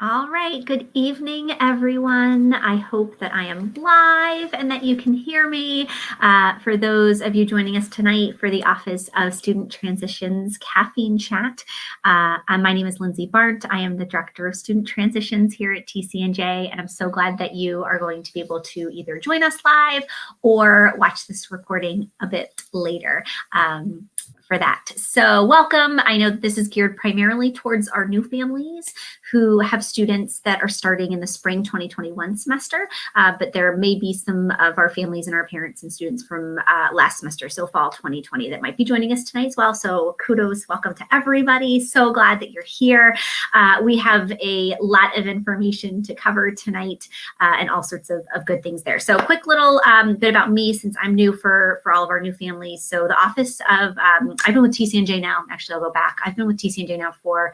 All right, good evening, everyone. I hope that I am live and that you can hear me. For those of you joining us tonight for the Office of Student Transitions Caffeine Chat, my name is Lindsay Bart. I am the Director of Student Transitions here at Tcnj, and I'm so glad that you are going to be able to either join us live or watch this recording a bit later. For that. So welcome. I know this is geared primarily towards our new families who have students that are starting in the spring 2021 semester, but there may be some of our families and our parents and students from last semester, so fall 2020, that might be joining us tonight as well. So kudos, welcome to everybody. So glad that you're here. We have a lot of information to cover tonight and all sorts of good things there. So quick little bit about me, since I'm new for all of our new families. So the Office of I've been with Tcnj now. Actually, I'll go back. I've been with Tcnj now for,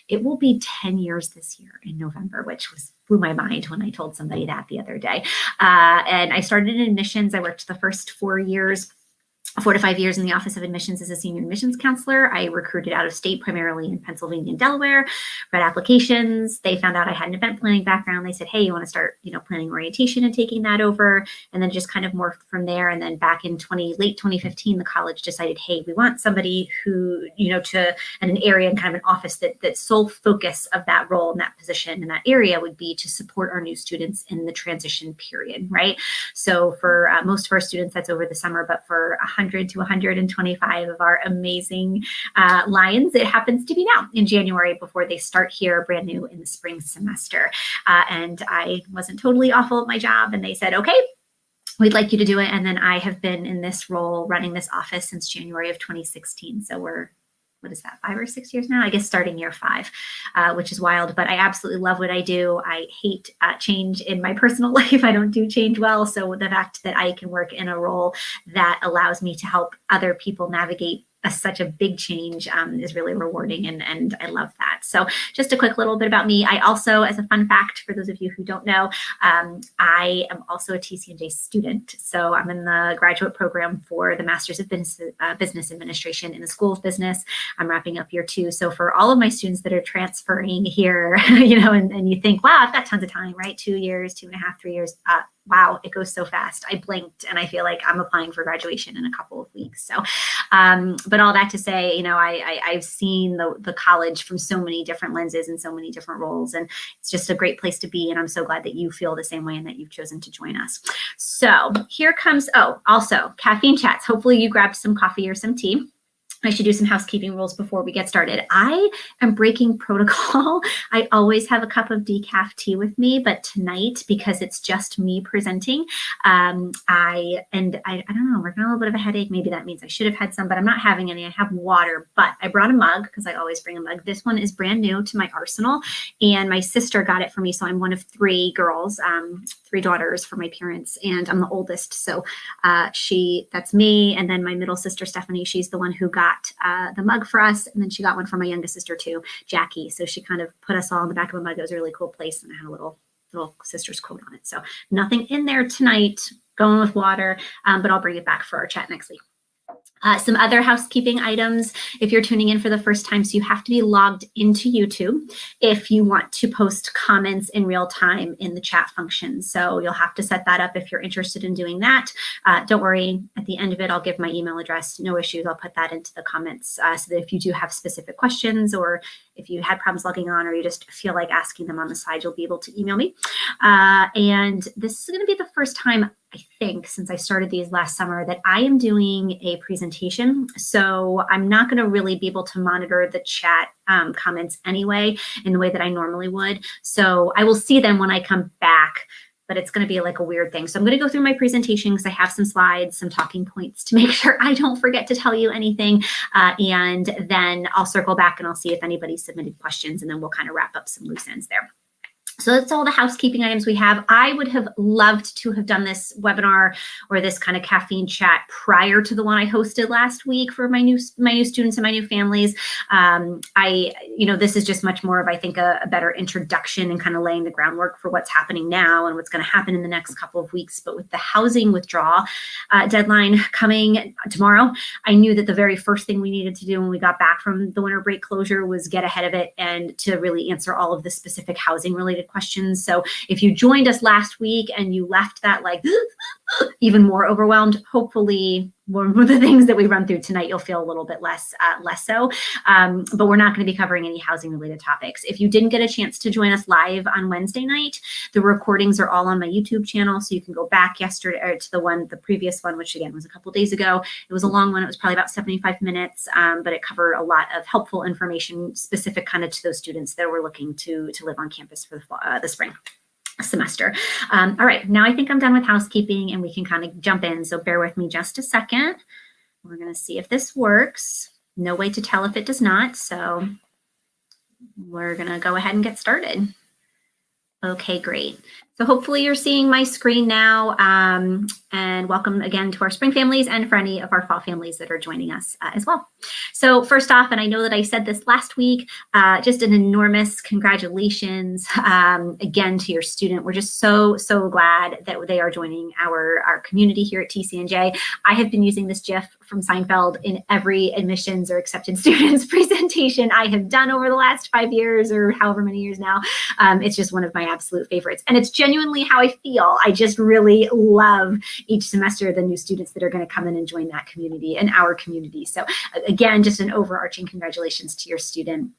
it will be 10 years this year in November, which blew my mind when I told somebody that the other day. And I started in admissions. I worked the first 4 to 5 years in the Office of Admissions as a senior admissions counselor. I recruited out of state, primarily in Pennsylvania and Delaware, read applications. They found out I had an event planning background. They said, hey, you want to start, planning orientation and taking that over? And then just kind of morphed from there. And then back in late 2015, the college decided, hey, we want somebody who, in an area and kind of an office that sole focus of that role and that position in that area would be to support our new students in the transition period, right? So for most of our students, that's over the summer, but for 100 to 125 of our amazing Lions, it happens to be now in January before they start here brand new in the spring semester. And I wasn't totally awful at my job, and they said, okay, we'd like you to do it. And then I have been in this role running this office since January of 2016. So we're, what is that, 5 or 6 years now? I guess starting year 5, which is wild, but I absolutely love what I do. I hate change in my personal life. I don't do change well. So the fact that I can work in a role that allows me to help other people navigate such a big change is really rewarding, and I love that. So just a quick little bit about me. I also, as a fun fact, for those of you who don't know, I am also a Tcnj student. So I'm in the graduate program for the Master's of Business Administration in the School of Business. I'm wrapping up year 2. So for all of my students that are transferring here, and you think, wow, I've got tons of time, right? 2 years, 2.5, 3 years. Wow, it goes so fast. I blinked and I feel like I'm applying for graduation in a couple of weeks. So, but all that to say, I've seen the college from so many different lenses and so many different roles, and it's just a great place to be. And I'm so glad that you feel the same way and that you've chosen to join us. So here comes, also caffeine chats. Hopefully you grabbed some coffee or some tea. I should do some housekeeping rules before we get started. I am breaking protocol. I always have a cup of decaf tea with me, but tonight, because it's just me presenting, I don't know, we're getting a little bit of a headache. Maybe that means I should have had some, but I'm not having any. I have water, but I brought a mug because I always bring a mug. This one is brand new to my arsenal, and my sister got it for me. So I'm one of 3 girls, 3 daughters for my parents, and I'm the oldest. So that's me. And then my middle sister, Stephanie, she's the one who got the mug for us, and then she got one for my youngest sister too, Jackie. So she kind of put us all on the back of a mug. It was a really cool place, and I had a little sister's quote on it. So nothing in there tonight, going with water, but I'll bring it back for our chat next week. Some other housekeeping items if you're tuning in for the first time. So you have to be logged into YouTube if you want to post comments in real time in the chat function. So you'll have to set that up if you're interested in doing that. Don't worry, at the end of it, I'll give my email address. No issues. I'll put that into the comments so that if you do have specific questions, or if you had problems logging on, or you just feel like asking them on the side, you'll be able to email me. And this is going to be the first time, I think, since I started these last summer, that I am doing a presentation. So I'm not going to really be able to monitor the chat comments anyway in the way that I normally would. So I will see them when I come back, but it's going to be like a weird thing. So I'm going to go through my presentation because I have some slides, some talking points to make sure I don't forget to tell you anything. And then I'll circle back and I'll see if anybody submitted questions, and then we'll kind of wrap up some loose ends there. So that's all the housekeeping items we have. I would have loved to have done this webinar or this kind of caffeine chat prior to the one I hosted last week for my new students and my new families. This is just much more of, I think, a better introduction and kind of laying the groundwork for what's happening now and what's going to happen in the next couple of weeks. But with the housing withdrawal deadline coming tomorrow, I knew that the very first thing we needed to do when we got back from the winter break closure was get ahead of it and to really answer all of the specific housing related questions. So if you joined us last week and you left that like even more overwhelmed, hopefully one of the things that we run through tonight, you'll feel a little bit less so. But we're not going to be covering any housing related topics. If you didn't get a chance to join us live on Wednesday night, the recordings are all on my YouTube channel. So you can go back yesterday or to the previous one, which again was a couple days ago. It was a long one. It was probably about 75 minutes, but it covered a lot of helpful information specific kind of to those students that were looking to live on campus for the spring semester. All right, now I think I'm done with housekeeping and we can kind of jump in. So bear with me just a second. We're going to see if this works. No way to tell if it does not. So we're going to go ahead and get started. Okay, great. So hopefully you're seeing my screen now, and welcome again to our spring families and for any of our fall families that are joining us as well. So first off, and I know that I said this last week, just an enormous congratulations again to your student. We're just so glad that they are joining our community here at Tcnj. I have been using this GIF from Seinfeld in every admissions or accepted students presentation I have done over the last 5 years or however many years now. It's just one of my absolute favorites. And it's genuinely how I feel. I just really love each semester the new students that are going to come in and join that community and our community. So again, just an overarching congratulations to your student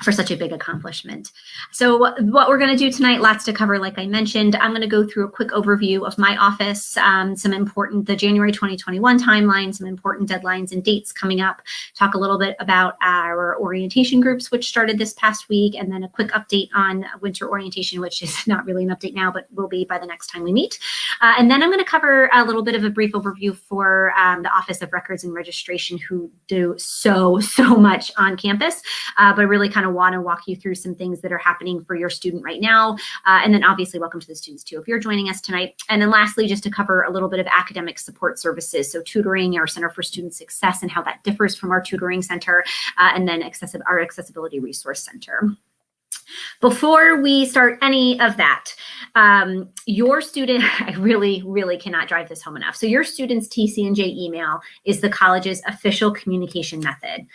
for such a big accomplishment. So what we're going to do tonight, lots to cover, like I mentioned. I'm going to go through a quick overview of my office, the January 2021 timeline, some important deadlines and dates coming up, talk a little bit about our orientation groups, which started this past week, and then a quick update on winter orientation, which is not really an update now, but will be by the next time we meet. And then I'm going to cover a little bit of a brief overview for the Office of Records and Registration, who do so much on campus, but really kind of want to walk you through some things that are happening for your student right now. And then obviously welcome to the students too, if you're joining us tonight. And then lastly, just to cover a little bit of academic support services. So tutoring, our Center for Student Success and how that differs from our tutoring center, and then our Accessibility Resource Center. Before we start any of that, your student, I really cannot drive this home enough. So your student's Tcnj email is the college's official communication method.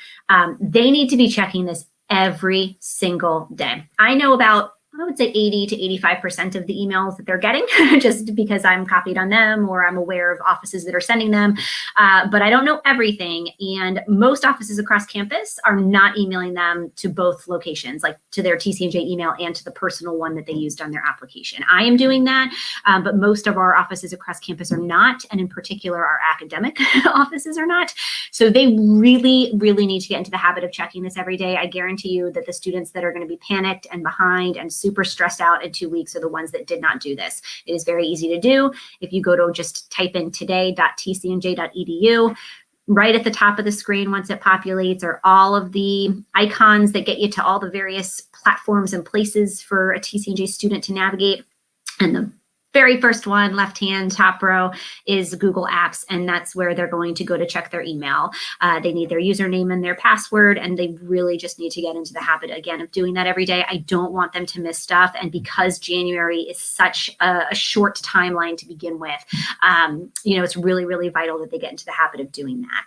They need to be checking this every single day. I know about, I would say 80 to 85% of the emails that they're getting, just because I'm copied on them or I'm aware of offices that are sending them, but I don't know everything. And most offices across campus are not emailing them to both locations, like to their Tcnj email and to the personal one that they used on their application. I am doing that, but most of our offices across campus are not, and in particular our academic offices are not. So they really need to get into the habit of checking this every day. I guarantee you that the students that are going to be panicked and behind and super stressed out in 2 weeks are the ones that did not do this. It is very easy to do. If you go to just type in today.tcnj.edu, right at the top of the screen, once it populates, are all of the icons that get you to all the various platforms and places for a Tcnj student to navigate. And the very first one, left-hand top row, is Google Apps, and that's where they're going to go to check their email. They need their username and their password, and they really just need to get into the habit, again, of doing that every day. I don't want them to miss stuff, and because January is such a short timeline to begin with, it's really vital that they get into the habit of doing that.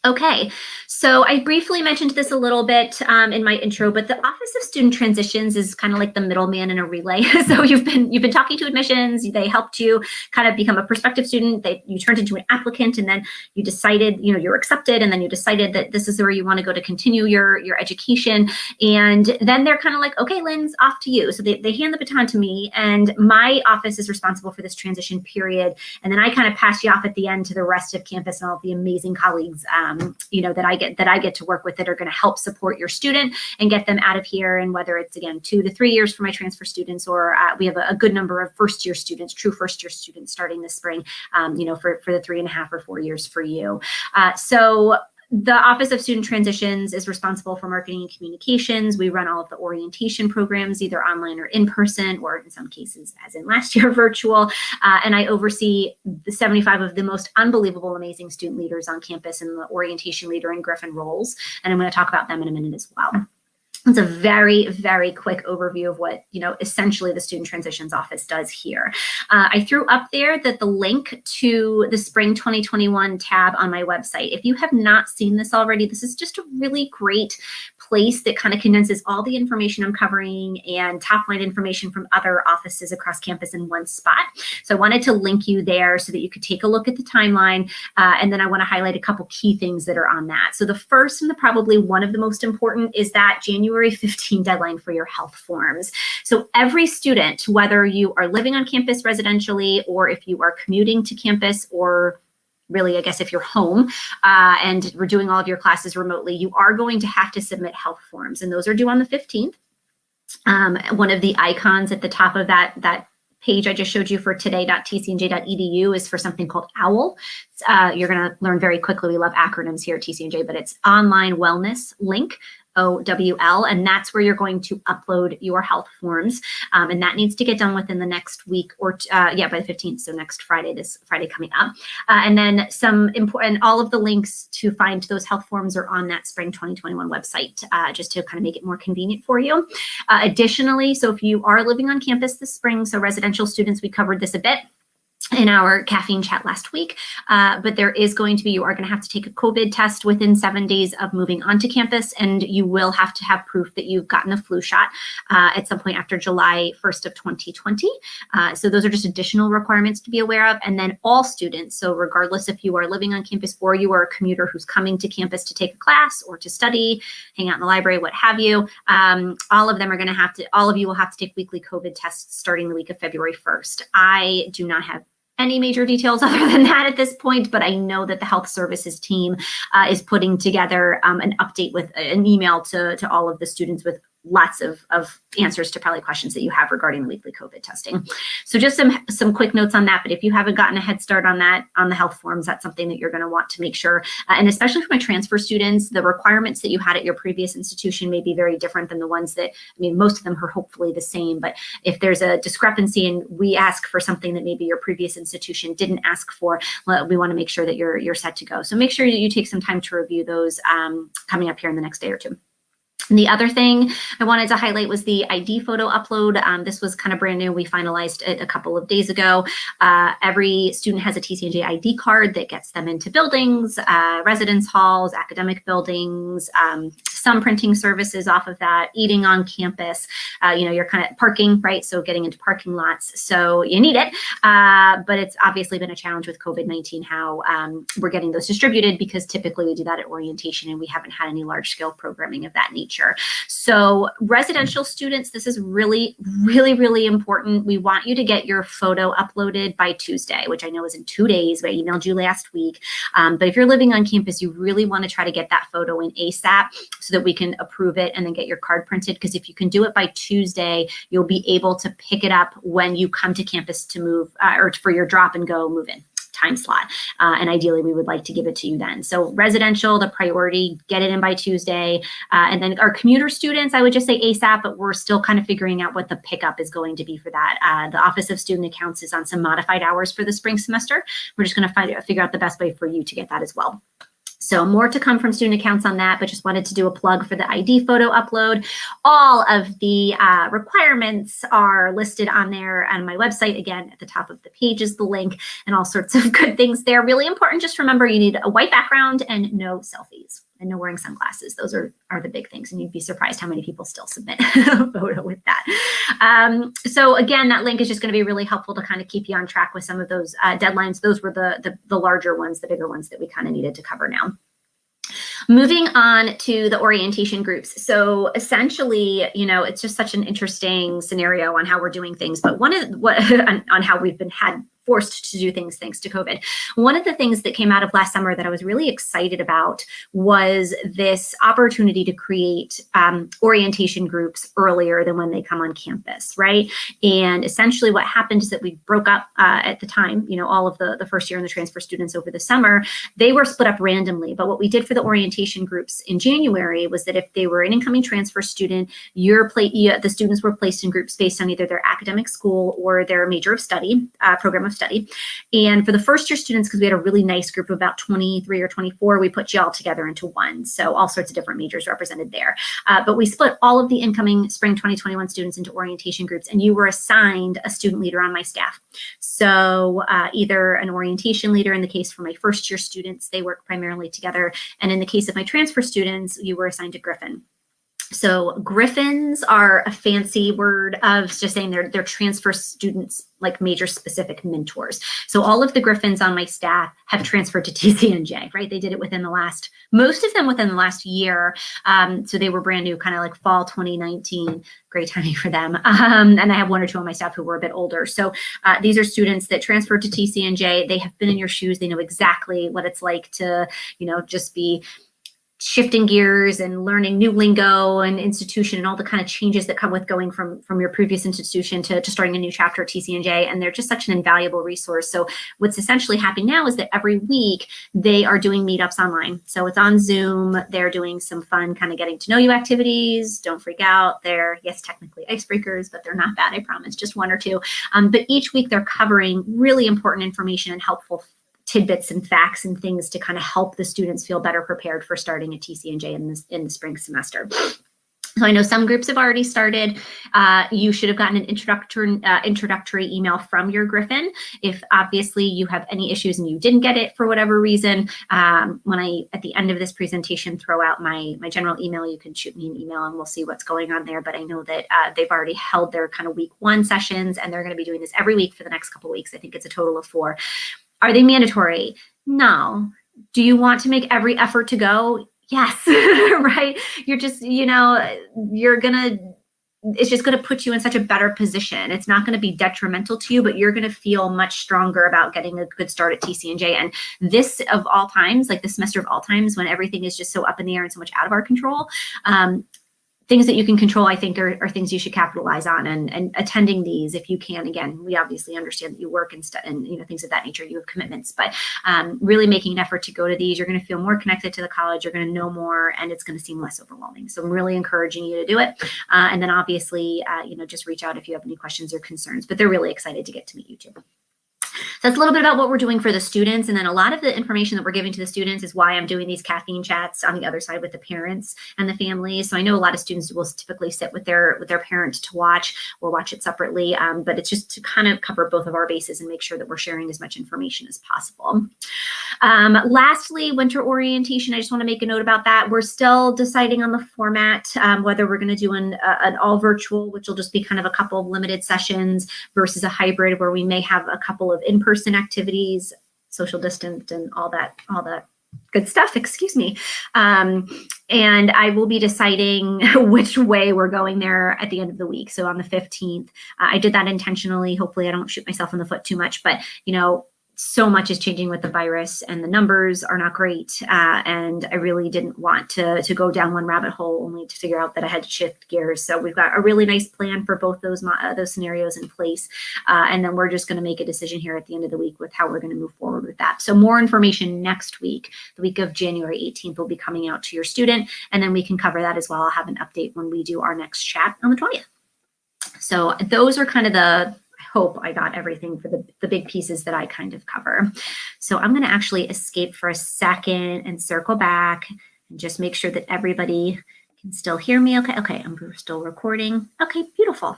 Okay, so I briefly mentioned this a little bit in my intro, but the Office of Student Transitions is kind of like the middleman in a relay. So you've been talking to admissions, they helped you kind of become a prospective student, you turned into an applicant, and then you decided, you're accepted, and then you decided that this is where you want to go to continue your education. And then they're kind of like, okay, Lynn's off to you. So they hand the baton to me, and my office is responsible for this transition period. And then I kind of pass you off at the end to the rest of campus and all the amazing colleagues that I get to work with that are going to help support your student and get them out of here. And whether it's, again, 2 to 3 years for my transfer students, or we have a good number of first-year students, true first-year students starting this spring, for the 3.5 or 4 years for you. So The Office of Student Transitions is responsible for marketing and communications. We run all of the orientation programs, either online or in person, or in some cases, as in last year, virtual. And I oversee the 75 of the most unbelievable, amazing student leaders on campus in the orientation leader and Griffin roles. And I'm going to talk about them in a minute as well. It's a very, very quick overview of what, essentially the Student Transitions Office does here. I threw up there that the link to the Spring 2021 tab on my website. If you have not seen this already, this is just a really great place that kind of condenses all the information I'm covering and top line information from other offices across campus in one spot. So I wanted to link you there so that you could take a look at the timeline. And then I want to highlight a couple key things that are on that. So the first and probably one of the most important is that January 15 deadline for your health forms. So every student, whether you are living on campus residentially or if you are commuting to campus, or really, I guess, if you're home and we're doing all of your classes remotely, you are going to have to submit health forms, and those are due on the 15th. One of the icons at the top of that page I just showed you for today.tcnj.edu is for something called OWL. You're going to learn very quickly. We love acronyms here at TCNJ, but it's Online Wellness Link. OWL, and that's where you're going to upload your health forms. And that needs to get done within the next week or, by the 15th, so next Friday, this Friday coming up. And then some important, all of the links to find those health forms are on that Spring 2021 website, just to kind of make it more convenient for you. Additionally, so if you are living on campus this spring, so residential students, we covered this a bit in our caffeine chat last week, but there is going to be, you are going to have to take a COVID test within 7 days of moving onto campus, and you will have to have proof that you've gotten a flu shot at some point after July 1st of 2020. So those are just additional requirements to be aware of. And then all students, so regardless if you are living on campus or you are a commuter who's coming to campus to take a class or to study, hang out in the library, what have you, all of them are going to have to, all of you will have to take weekly COVID tests starting the week of February 1st. I do not have any major details other than that at this point, but I know that the health services team is putting together an update with an email to all of the students with lots of answers to probably questions that you have regarding the weekly COVID testing. So just some quick notes on that, but if you haven't gotten a head start on that, on the health forms, that's something that you're going to want to make sure. And especially for my transfer students, the requirements that you had at your previous institution may be very different than the ones that, most of them are hopefully the same, but if there's a discrepancy and we ask for something that maybe your previous institution didn't ask for, well, we want to make sure that you're set to go. So make sure that you take some time to review those coming up here in the next day or two. And the other thing I wanted to highlight was the ID photo upload. This was kind of brand new. We finalized it a couple of days ago. Every student has a TCNJ ID card that gets them into buildings, residence halls, academic buildings, some printing services off of that, eating on campus. You're kind of parking, right? So getting into parking lots. So you need it. But it's obviously been a challenge with COVID-19 how we're getting those distributed, because typically we do that at orientation and we haven't had any large scale programming of that nature. So residential students, this is really, really, really important. We want you to get your photo uploaded by Tuesday, which I know is in 2 days. I emailed you last week. But if you're living on campus, you really want to try to get that photo in ASAP so that we can approve it and then get your card printed. Because if you can do it by Tuesday, you'll be able to pick it up when you come to campus to move or for your drop and go move in time slot. And ideally, we would like to give it to you then. So residential, the priority, get it in by Tuesday. And then our commuter students, I would just say ASAP, but we're still kind of figuring out what the pickup is going to be for that. The Office of Student Accounts is on some modified hours for the spring semester. We're just going to figure out the best way for you to get that as well. So more to come from student accounts on that, but just wanted to do a plug for the ID photo upload. All of the requirements are listed on there on my website. Again, at the top of the page is the link and all sorts of good things there. Really important. Just remember, you need a white background and no selfies and no wearing sunglasses. Those are the big things. And you'd be surprised how many people still submit a photo with that. So again, that link is just going to be really helpful to kind of keep you on track with some of those deadlines. Those were the larger ones, the bigger ones that we kind of needed to cover now. Moving on to the orientation groups. So essentially, it's just such an interesting scenario on how we're doing things, but on how we've had forced to do things thanks to COVID. One of the things that came out of last summer that I was really excited about was this opportunity to create orientation groups earlier than when they come on campus, right? And essentially what happened is that we broke up at the time, all of the first year and the transfer students over the summer, they were split up randomly. But what we did for the orientation groups in January was that if they were an incoming transfer student, the students were placed in groups based on either their academic school or their major of study, program of study. And for the first year students, because we had a really nice group of about 23 or 24, we put you all together into one. So all sorts of different majors represented there. But we split all of the incoming spring 2021 students into orientation groups, and you were assigned a student leader on my staff. So either an orientation leader, in the case for my first year students, they work primarily together. And in the case of my transfer students, you were assigned a Griffin. So Griffins are a fancy word of just saying they're transfer students, like major specific mentors. So all of the Griffins on my staff have transferred to Tcnj, right? They did it most of them within the last year. So they were brand new, kind of like fall 2019, great timing for them. And I have one or two on my staff who were a bit older. So these are students that transferred to Tcnj. They have been in your shoes. They know exactly what it's like to, just be shifting gears and learning new lingo and institution and all the kind of changes that come with going from your previous institution to starting a new chapter at Tcnj. And they're just such an invaluable resource. So what's essentially happening now is that every week they are doing meetups online. So it's on Zoom. They're doing some fun kind of getting to know you activities. Don't freak out. They're, yes, technically icebreakers, but they're not bad, I promise, just one or two. But each week they're covering really important information and helpful tidbits and facts and things to kind of help the students feel better prepared for starting at Tcnj in the spring semester. So I know some groups have already started. You should have gotten an introductory email from your Griffin. If obviously you have any issues and you didn't get it for whatever reason, when I, at the end of this presentation, throw out my general email, you can shoot me an email and we'll see what's going on there. But I know that they've already held their kind of week 1 sessions, and they're going to be doing this every week for the next couple of weeks. I think it's a total of 4. Are they mandatory? No. Do you want to make every effort to go? Yes, right? You're just, it's just going to put you in such a better position. It's not going to be detrimental to you, but you're going to feel much stronger about getting a good start at Tcnj. And this of all times, like the semester of all times, when everything is just so up in the air and so much out of our control, things that you can control, I think, are things you should capitalize on, and attending these if you can. Again, we obviously understand that you work and things of that nature, you have commitments, but really making an effort to go to these, you're going to feel more connected to the college, you're going to know more, and it's going to seem less overwhelming. So I'm really encouraging you to do it. And then obviously, just reach out if you have any questions or concerns, but they're really excited to get to meet you too. So that's a little bit about what we're doing for the students. And then a lot of the information that we're giving to the students is why I'm doing these caffeine chats on the other side with the parents and the families. So I know a lot of students will typically sit with their parent to watch or watch it separately, but it's just to kind of cover both of our bases and make sure that we're sharing as much information as possible. Lastly, winter orientation, I just want to make a note about that. We're still deciding on the format, whether we're going to do an all virtual, which will just be kind of a couple of limited sessions, versus a hybrid where we may have a couple of in-person activities, social distance and all that good stuff, excuse me. And I will be deciding which way we're going there at the end of the week. So on the 15th, I did that intentionally. Hopefully I don't shoot myself in the foot too much, but so much is changing with the virus and the numbers are not great. And I really didn't want to go down one rabbit hole only to figure out that I had to shift gears. So we've got a really nice plan for both those scenarios in place. And then we're just going to make a decision here at the end of the week with how we're going to move forward with that. So more information next week, the week of January 18th, will be coming out to your student. And then we can cover that as well. I'll have an update when we do our next chat on the 20th. So those are kind of hope I got everything for the big pieces that I kind of cover. So I'm going to actually escape for a second and circle back and just make sure that everybody can still hear me. Okay, I'm still recording. Okay, beautiful.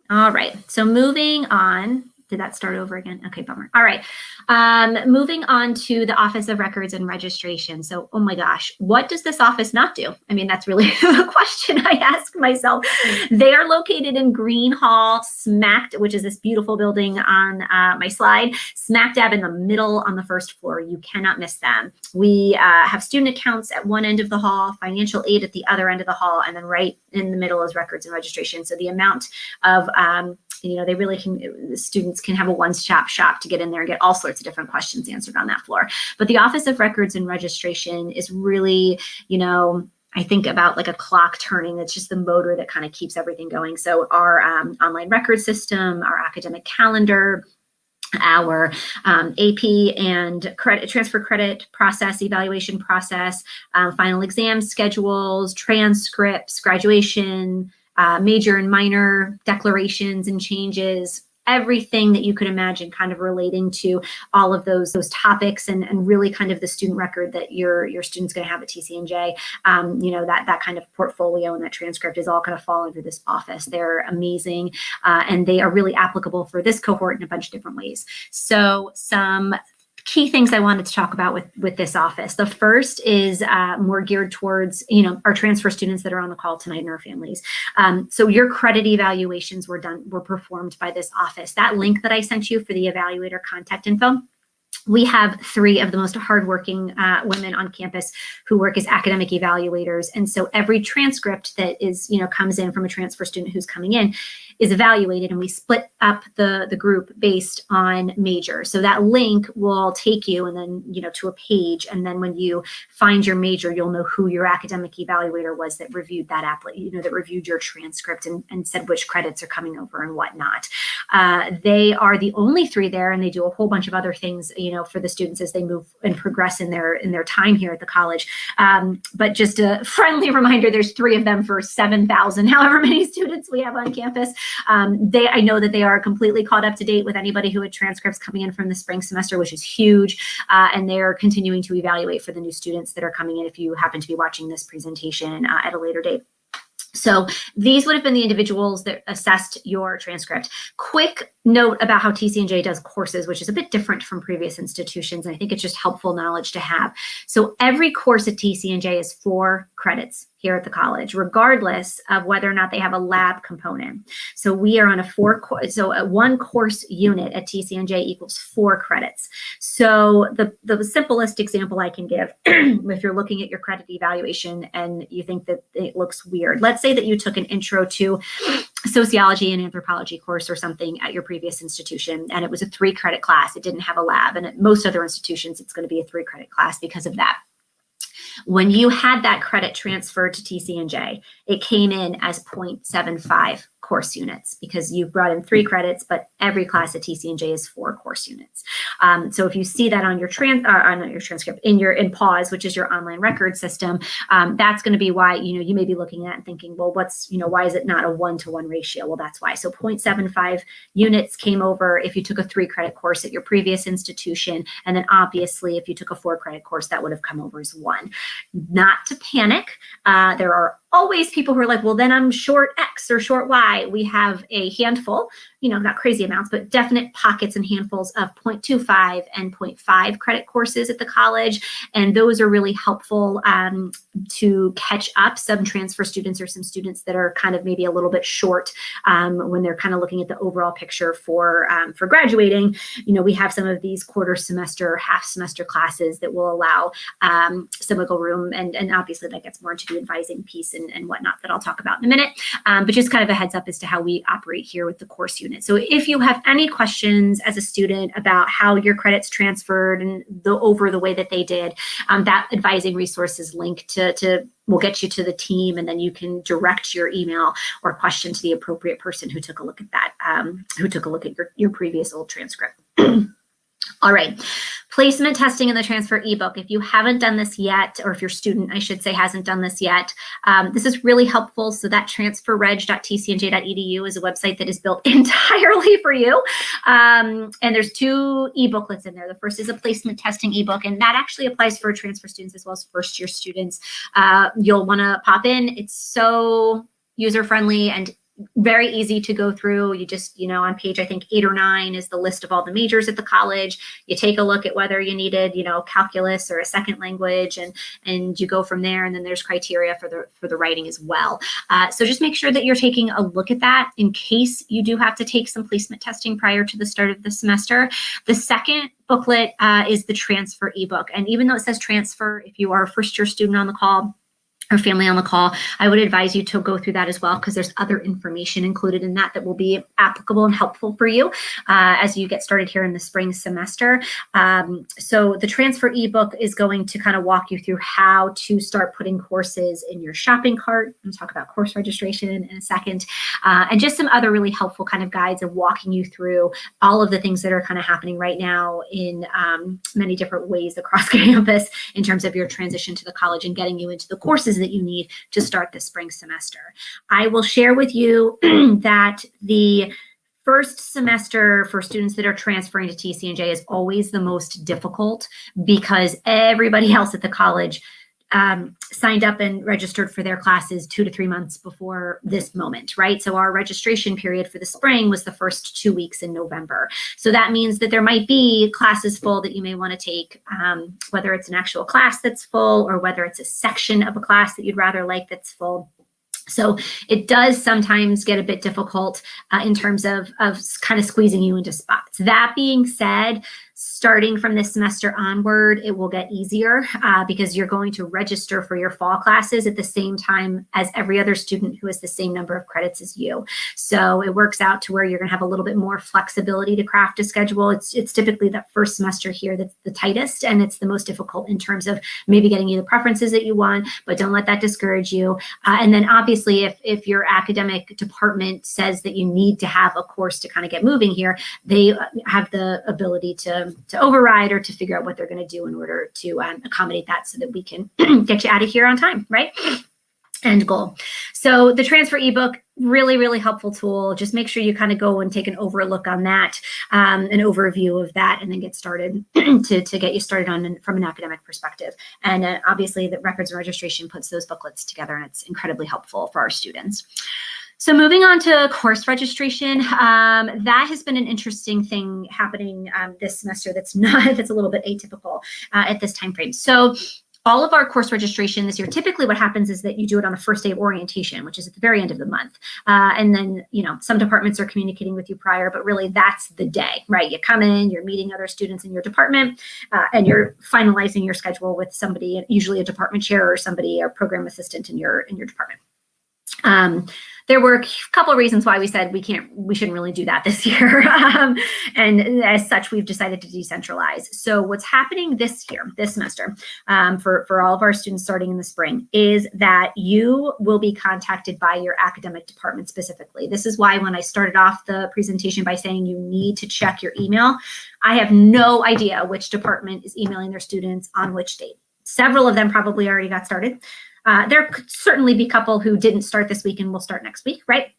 All right, so moving on. Did that start over again? Okay, bummer. All right, moving on to the Office of Records and Registration. So, oh my gosh, what does this office not do? I mean, that's really the question I ask myself. They are located in Green Hall, which is this beautiful building on my slide, smack dab in the middle on the first floor. You cannot miss them. We have student accounts at one end of the hall, financial aid at the other end of the hall, and then right in the middle is records and registration. So the amount of, they really can, students students can have a one-stop shop to get in there and get all sorts of different questions answered on that floor. But the Office of Records and Registration is really, I think about like a clock turning. It's just the motor that kind of keeps everything going. So our online record system, our academic calendar, our AP and transfer credit process, evaluation process, final exam schedules, transcripts, graduation, major and minor declarations and changes, everything that you could imagine kind of relating to all of those topics and really kind of the student record that your student's going to have at TCNJ. That kind of portfolio and that transcript is all going to fall under this office. They're amazing, and they are really applicable for this cohort in a bunch of different ways. So some key things I wanted to talk about with this office. The first is more geared towards, our transfer students that are on the call tonight and our families. So your credit evaluations were performed by this office. That link that I sent you for the evaluator contact info, we have 3 of the most hardworking women on campus who work as academic evaluators. And so every transcript that is, comes in from a transfer student who's coming in is evaluated, and we split up the group based on major. So that link will take you and then, to a page. And then when you find your major, you'll know who your academic evaluator was that reviewed that that reviewed your transcript and said which credits are coming over and whatnot. They are the only 3 there, and they do a whole bunch of other things, for the students as they move and progress in their time here at the college. But just a friendly reminder, there's 3 of them for 7,000, however many students we have on campus. I know that they are completely caught up to date with anybody who had transcripts coming in from the spring semester, which is huge. And they're continuing to evaluate for the new students that are coming in if you happen to be watching this presentation at a later date. So these would have been the individuals that assessed your transcript. Quick note about how TCNJ does courses, which is a bit different from previous institutions. And I think it's just helpful knowledge to have. So every course at TCNJ is 4 credits here at the college, regardless of whether or not they have a lab component. So we are on a 1 course unit at TCNJ equals 4 credits. So the simplest example I can give, if you're looking at your credit evaluation and you think that it looks weird, let's say that you took an intro to sociology and anthropology course or something at your previous institution, and it was a 3 credit class. It didn't have a lab, and at most other institutions, it's going to be a 3 credit class because of that. When you had that credit transferred to TCNJ, it came in as 0.75 course units because you brought in 3 credits, but every class at TCNJ is 4 course units. So if you see that on your transcript in PAWS, which is your online record system, that's going to be why you may be looking at it and thinking, well, why is it not a 1-to-1 ratio? Well, that's why. So 0.75 units came over if you took a 3 credit course at your previous institution, and then obviously if you took a 4 credit course, that would have come over as 1. Not to panic. There are always people who are like, well, then I'm short X or short Y. We have a handful, not crazy amounts, but definite pockets and handfuls of 0.25 and 0.5 credit courses at the college. And those are really helpful to catch up some transfer students or some students that are kind of maybe a little bit short when they're kind of looking at the overall picture for graduating. We have some of these quarter semester, half semester classes that will allow some wiggle room. And obviously that gets more into the advising piece and whatnot that I'll talk about in a minute. But just kind of a heads up as to how we operate here with the course unit. So if you have any questions as a student about how your credits transferred and over the way that they did, that advising resources link will get you to the team, and then you can direct your email or question to the appropriate person who took a look at that, who took a look at your previous old transcript. All right, placement testing in the Transfer Ebook. If you haven't done this yet, or if your student, I should say, hasn't done this yet, this is really helpful. So that transferreg.tcnj.edu is a website that is built entirely for you. And there's 2 e-booklets in there. The first is a placement testing ebook, and that actually applies for transfer students as well as first-year students. You'll want to pop in. It's so user-friendly and very easy to go through. You just, on page, I think 8 or 9 is the list of all the majors at the college. You take a look at whether you needed, calculus or a second language, and you go from there. And then there's criteria for the writing as well. So just make sure that you're taking a look at that in case you do have to take some placement testing prior to the start of the semester. The second booklet is the Transfer Ebook. And even though it says transfer, if you are a first-year student on the call, or family on the call, I would advise you to go through that as well, because there's other information included in that that will be applicable and helpful for you as you get started here in the spring semester. So the Transfer Ebook is going to kind of walk you through how to start putting courses in your shopping cart. I'm going to talk about course registration in a second, and just some other really helpful kind of guides of walking you through all of the things that are kind of happening right now in many different ways across campus in terms of your transition to the college and getting you into the courses that you need to start the spring semester. I will share with you that the first semester for students that are transferring to TCNJ is always the most difficult, because everybody else at the college signed up and registered for their classes 2 to 3 months before this moment, right? So our registration period for the spring was the first 2 weeks in November. So that means that there might be classes full that you may want to take, whether it's an actual class that's full or whether it's a section of a class that you'd rather like that's full. So it does sometimes get a bit difficult in terms of kind of squeezing you into spots. That being said, starting from this semester onward, it will get easier because you're going to register for your fall classes at the same time as every other student who has the same number of credits as you. So it works out to where you're going to have a little bit more flexibility to craft a schedule. It's typically that first semester here that's the tightest, and it's the most difficult in terms of maybe getting you the preferences that you want, but don't let that discourage you. And then obviously, if your academic department says that you need to have a course to kind of get moving here, they have the ability to override or to figure out what they're going to do in order to accommodate that so that we can get you out of here on time, right? End goal. So the Transfer Ebook, really, really helpful tool. Just make sure you kind of go and take an overlook on that, an overview of that, and then get started to get you started on from an academic perspective. And obviously the records and registration puts those booklets together, and it's incredibly helpful for our students. So moving on to course registration, that has been an interesting thing happening this semester that's a little bit atypical at this time frame. So all of our course registration this year, typically what happens is that you do it on the first day of orientation, which is at the very end of the month. And then, some departments are communicating with you prior, but really that's the day, right? You come in, you're meeting other students in your department, and you're finalizing your schedule with somebody, usually a department chair or somebody, a program assistant in your department. There were a couple of reasons why we said we shouldn't really do that this year. And as such, we've decided to decentralize. So what's happening this semester, for all of our students starting in the spring, is that you will be contacted by your academic department specifically. This is why when I started off the presentation by saying you need to check your email, I have no idea which department is emailing their students on which date. Several of them probably already got started. There could certainly be a couple who didn't start this week and will start next week, right?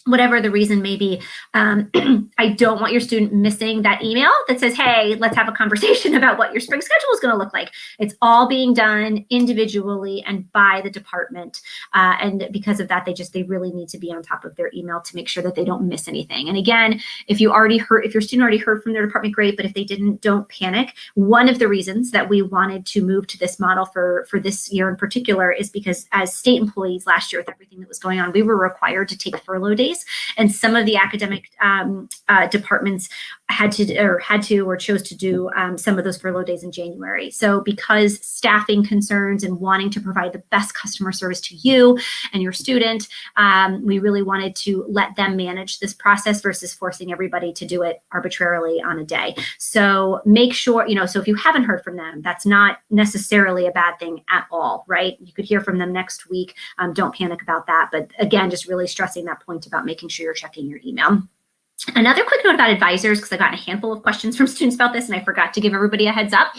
Whatever the reason may be, I don't want your student missing that email that says, hey, let's have a conversation about what your spring schedule is going to look like. It's all being done individually and by the department. And because of that, they really need to be on top of their email to make sure that they don't miss anything. And again, if your student already heard from their department, great, but if they didn't, don't panic. One of the reasons that we wanted to move to this model for this year in particular is because as state employees last year with everything that was going on, we were required to take furlough days, and some of the academic departments had to or chose to do some of those furlough days in January. So because staffing concerns and wanting to provide the best customer service to you and your student, we really wanted to let them manage this process versus forcing everybody to do it arbitrarily on a day. So make sure, so if you haven't heard from them, that's not necessarily a bad thing at all, right? You could hear from them next week. Don't panic about that. But again, just really stressing that point about making sure you're checking your email. Another quick note about advisors, because I got a handful of questions from students about this and I forgot to give everybody a heads up.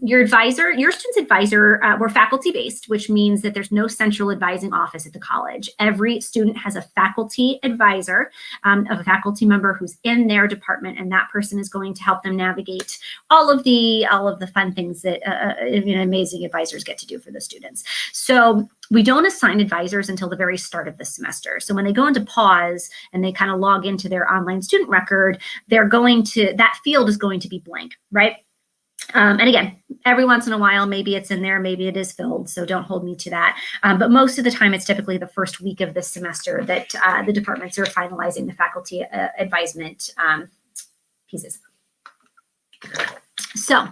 Your student's advisor, we're faculty-based, which means that there's no central advising office at the college. Every student has a faculty advisor, of a faculty member who's in their department, and that person is going to help them navigate all of the fun things that amazing advisors get to do for the students. So we don't assign advisors until the very start of the semester. So when they go into pause and they kind of log into their online student record, that field is going to be blank, right? And again, every once in a while, maybe it's in there, maybe it is filled, so don't hold me to that. But most of the time, it's typically the first week of the semester that the departments are finalizing the faculty advisement pieces. So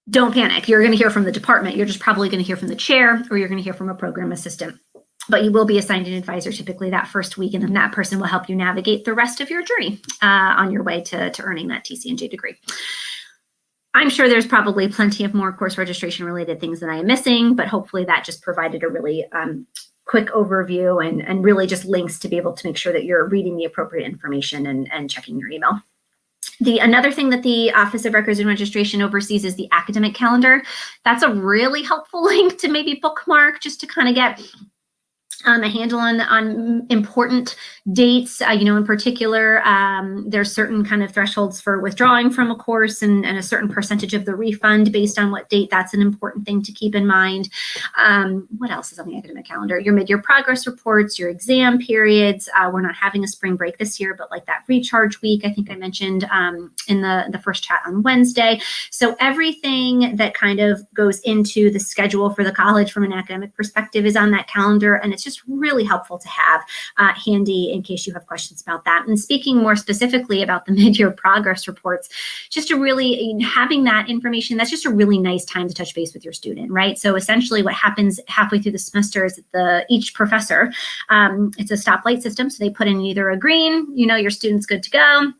don't panic. You're going to hear from the department. You're just probably going to hear from the chair, or you're going to hear from a program assistant. But you will be assigned an advisor typically that first week, and then that person will help you navigate the rest of your journey on your way to earning that TCNJ degree. I'm sure there's probably plenty of more course registration related things that I am missing, but hopefully that just provided a really quick overview and really just links to be able to make sure that you're reading the appropriate information and checking your email. Another thing that the Office of Records and Registration oversees is the academic calendar. That's a really helpful link to maybe bookmark just to kind of get a handle on important dates. In particular, there's certain kind of thresholds for withdrawing from a course and a certain percentage of the refund based on what date. That's an important thing to keep in mind. What else is on the academic calendar? Your mid-year progress reports, your exam periods. We're not having a spring break this year, but like that recharge week, I think I mentioned in the first chat on Wednesday. So everything that kind of goes into the schedule for the college from an academic perspective is on that calendar, and it's just really helpful to have handy in case you have questions about that. And speaking more specifically about the mid-year progress reports, just to really having that information, that's just a really nice time to touch base with your student, right? So essentially what happens halfway through the semester is that each professor, it's a stoplight system. So they put in either a green, your student's good to go,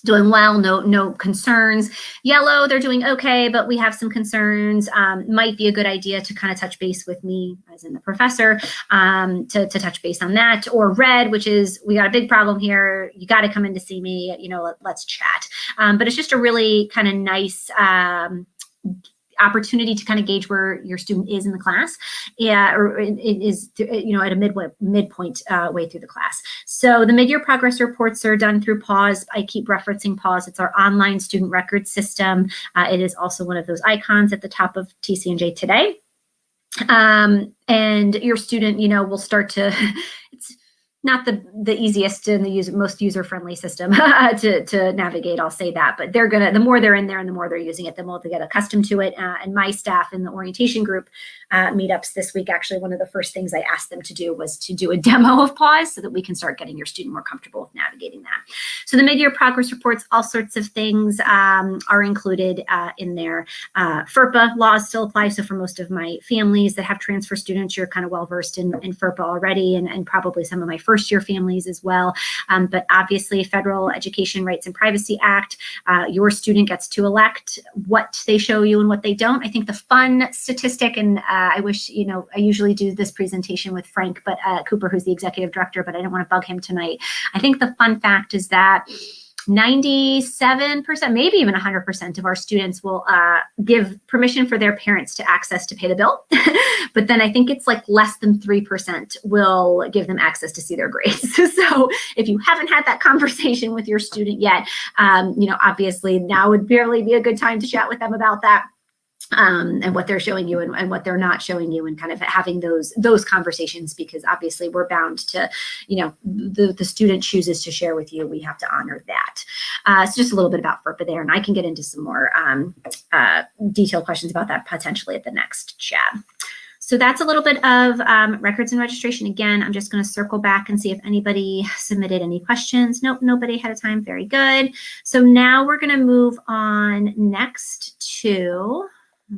doing well, no concerns. Yellow, they're doing okay, but we have some concerns. Might be a good idea to kind of touch base with me, as in the professor, to touch base on that. Or red, which is, we got a big problem here. You got to come in to see me. Let's chat. But it's just a really kind of nice opportunity to kind of gauge where your student is in the class, or it is, at a midpoint way through the class. So the mid-year progress reports are done through PAWS. I keep referencing PAWS. It's our online student record system. It is also one of those icons at the top of TCNJ Today. And your student, will start to, it's not the easiest and the most user-friendly system to navigate, I'll say that, but the more they're in there and the more they're using it, the more they get accustomed to it. And my staff in the orientation group meetups this week, actually one of the first things I asked them to do was to do a demo of PAWS so that we can start getting your student more comfortable with navigating that. So the mid-year progress reports, all sorts of things are included in there. FERPA laws still apply. So for most of my families that have transfer students, you're kind of well-versed in FERPA already, and probably some of my first-year families as well. But obviously, Federal Education Rights and Privacy Act, your student gets to elect what they show you and what they don't. I think the fun statistic, and I wish, I usually do this presentation with Frank Cooper, who's the executive director, but I don't want to bug him tonight. I think the fun fact is that 97%, maybe even 100% of our students will give permission for their parents to access to pay the bill. But then I think it's like less than 3% will give them access to see their grades. So if you haven't had that conversation with your student yet, obviously now would barely be a good time to chat with them about that. And what they're showing you and what they're not showing you, and kind of having those conversations, because obviously we're bound to, the student chooses to share with you. We have to honor that. So just a little bit about FERPA there, and I can get into some more detailed questions about that potentially at the next chat. So that's a little bit of records and registration. Again, I'm just going to circle back and see if anybody submitted any questions. Nope, nobody ahead of time. Very good. So now we're going to move on next to,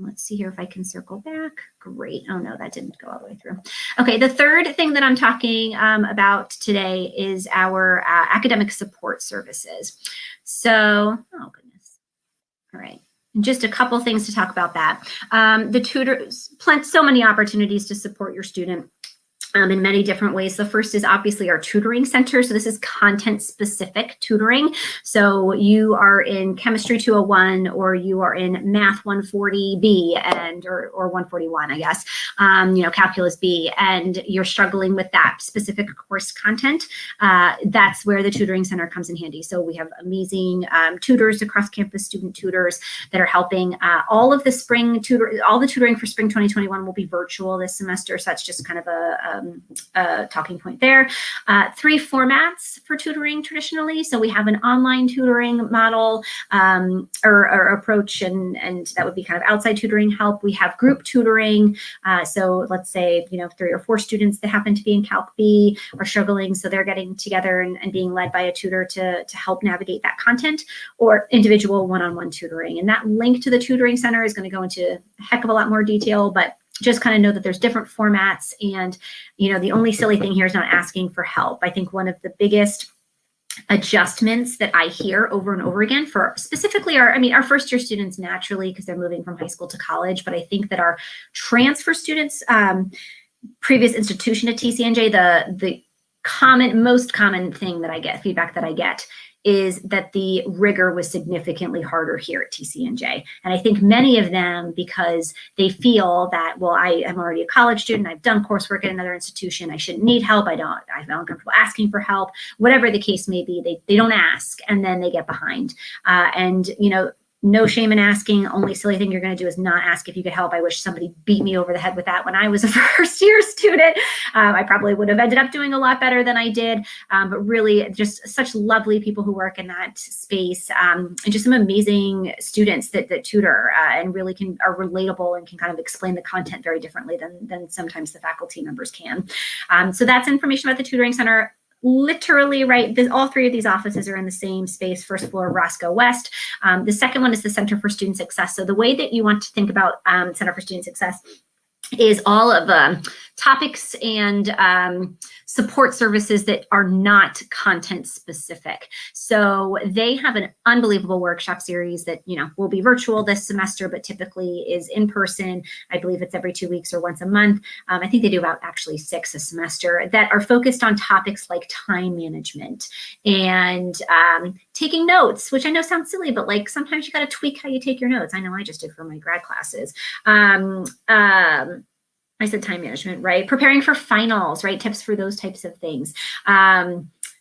let's see here if I can circle back. Great. Oh no, that didn't go all the way through. Okay, the third thing that I'm talking about today is our academic support services. So, oh goodness. All right. Just a couple things to talk about that. The tutors, so many opportunities to support your student in many different ways. The first is obviously our tutoring center. So this is content-specific tutoring. So you are in Chemistry 201, or you are in Math 140B or 141, I guess, Calculus B, and you're struggling with that specific course content. That's where the tutoring center comes in handy. So we have amazing tutors across campus, student tutors that are helping. All the tutoring for spring 2021 will be virtual this semester. So that's just kind of a talking point there. 3 formats for tutoring traditionally. So we have an online tutoring model or approach, and that would be kind of outside tutoring help. We have group tutoring. So let's say, 3 or 4 students that happen to be in Calc B are struggling, so they're getting together and being led by a tutor to help navigate that content, or individual one-on-one tutoring. And that link to the tutoring center is going to go into a heck of a lot more detail, but just kind of know that there's different formats. And, the only silly thing here is not asking for help. I think one of the biggest adjustments that I hear over and over again for specifically our first year students naturally, because they're moving from high school to college, but I think that our transfer students, previous institution at Tcnj, the most common thing that I get, feedback that I get, is that the rigor was significantly harder here at Tcnj. And I think many of them, because they feel that, well, I am already a college student, I've done coursework at another institution, I shouldn't need help, I'm not comfortable asking for help, whatever the case may be, they don't ask, and then they get behind. No shame in asking. Only silly thing you're going to do is not ask if you could help. I wish somebody beat me over the head with that when I was a first year student. I probably would have ended up doing a lot better than I did. But really, just such lovely people who work in that space, and just some amazing students that tutor and really are relatable and can kind of explain the content very differently than sometimes the faculty members can. So that's information about the tutoring center. Literally, right, all 3 of these offices are in the same space, first floor, Roscoe West. The second one is the Center for Student Success. So the way that you want to think about Center for Student Success is all of the topics and support services that are not content specific. So they have an unbelievable workshop series that, will be virtual this semester, but typically is in person. I believe it's every 2 weeks or once a month. I think they do about actually 6 a semester, that are focused on topics like time management and taking notes, which I know sounds silly, but like sometimes you got to tweak how you take your notes. I know I just did for my grad classes. I said time management, right? Preparing for finals, right? Tips for those types of things.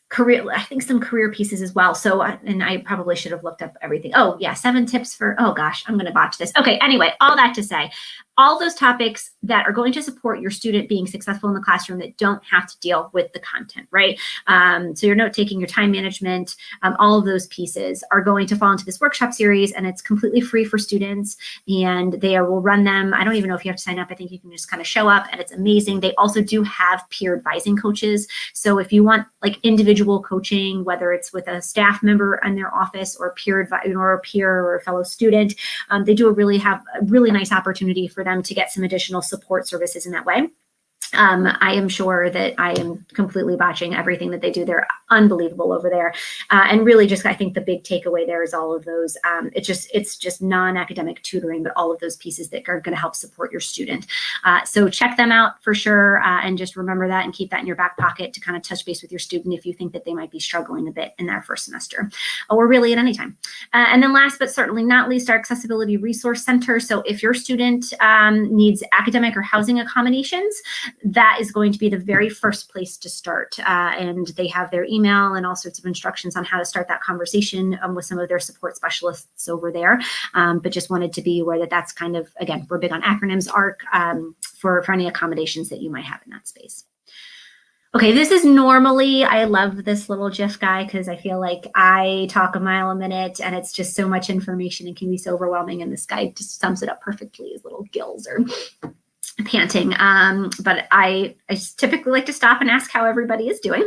Career, I think some career pieces as well. So, and I probably should have looked up everything. Oh yeah, 7 tips for, oh gosh, I'm going to botch this. Okay, anyway, all that to say, all those topics that are going to support your student being successful in the classroom that don't have to deal with the content, right? So your note-taking, your time management, all of those pieces are going to fall into this workshop series, and it's completely free for students, and they will run them. I don't even know if you have to sign up. I think you can just kind of show up, and it's amazing. They also do have peer advising coaches. So if you want like individual coaching, whether it's with a staff member in their office or a peer or a fellow student, they do have a really nice opportunity for them to get some additional support services in that way. I am sure that I am completely botching everything that they do. They're unbelievable over there. And really just, I think the big takeaway there is all of those. It's just non-academic tutoring, but all of those pieces that are going to help support your student. So check them out for sure. And just remember that and keep that in your back pocket to kind of touch base with your student if you think that they might be struggling a bit in their first semester, or really at any time. And then last but certainly not least, our Accessibility Resource Center. So if your student needs academic or housing accommodations, that is going to be the very first place to start. And they have their email and all sorts of instructions on how to start that conversation with some of their support specialists over there. But just wanted to be aware that that's kind of, again, we're big on acronyms, ARC, for any accommodations that you might have in that space. Okay, this is normally, I love this little GIF guy because I feel like I talk a mile a minute and it's just so much information and can be so overwhelming. And this guy just sums it up perfectly. His little gills are panting. But I typically like to stop and ask how everybody is doing.